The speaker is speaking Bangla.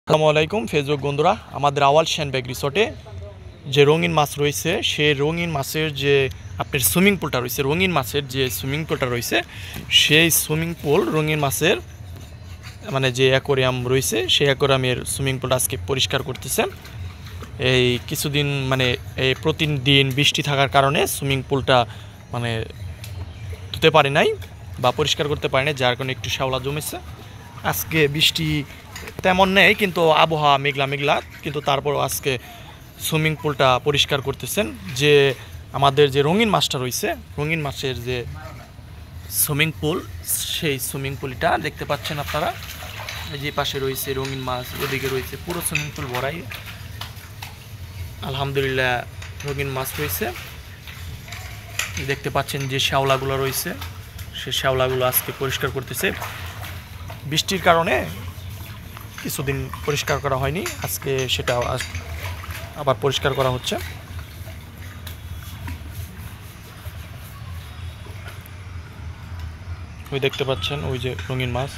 আসসালামু আলাইকুম ফেসবুক বন্ধুরা, আমাদের আওয়াল শ্যানব্যাগ রিসোর্টে যে রঙিন মাছ রয়েছে সেই রঙিন মাছের যে আপনার সুইমিং পুলটা রয়েছে, রঙিন মাছের যে সুইমিং পুলটা রয়েছে সেই সুইমিং পুল রঙিন মাছের মানে যে অ্যাকোরিয়াম রয়েছে সেই অ্যাকোরিয়ামের সুইমিং পুলটা আজকে পরিষ্কার করতেছে। এই কিছুদিন মানে এই প্রতিদিন বৃষ্টি থাকার কারণে সুইমিং পুলটা মানে ধুতে পারে নাই বা পরিষ্কার করতে পারে নাই, যার কারণে একটু শ্যাওলা জমেছে। আজকে বৃষ্টি তেমন নেই, কিন্তু আবহাওয়া মেঘলা মেঘলা, কিন্তু তারপরও আজকে সুইমিং পুলটা পরিষ্কার করতেছেন। যে আমাদের যে রঙিন মাছটা রয়েছে, রঙিন মাছের যে সুইমিং পুল, সেই সুইমিং পুলটা দেখতে পাচ্ছেন আপনারা। যে পাশে রয়েছে রঙিন মাছ, ওদিকে রয়েছে পুরো সুইমিং পুল ভরাই আলহামদুলিল্লাহ রঙিন মাছ রয়েছে। দেখতে পাচ্ছেন যে শ্যাওলাগুলো রয়েছে, সেই শ্যাওলাগুলো আজকে পরিষ্কার করতেছে। বৃষ্টির কারণে কিছুদিন পরিষ্কার করা হয়নি, আজকে সেটা আবার পরিষ্কার করা হচ্ছে। ওই দেখতে পাচ্ছেন ওই যে রঙিন মাছ।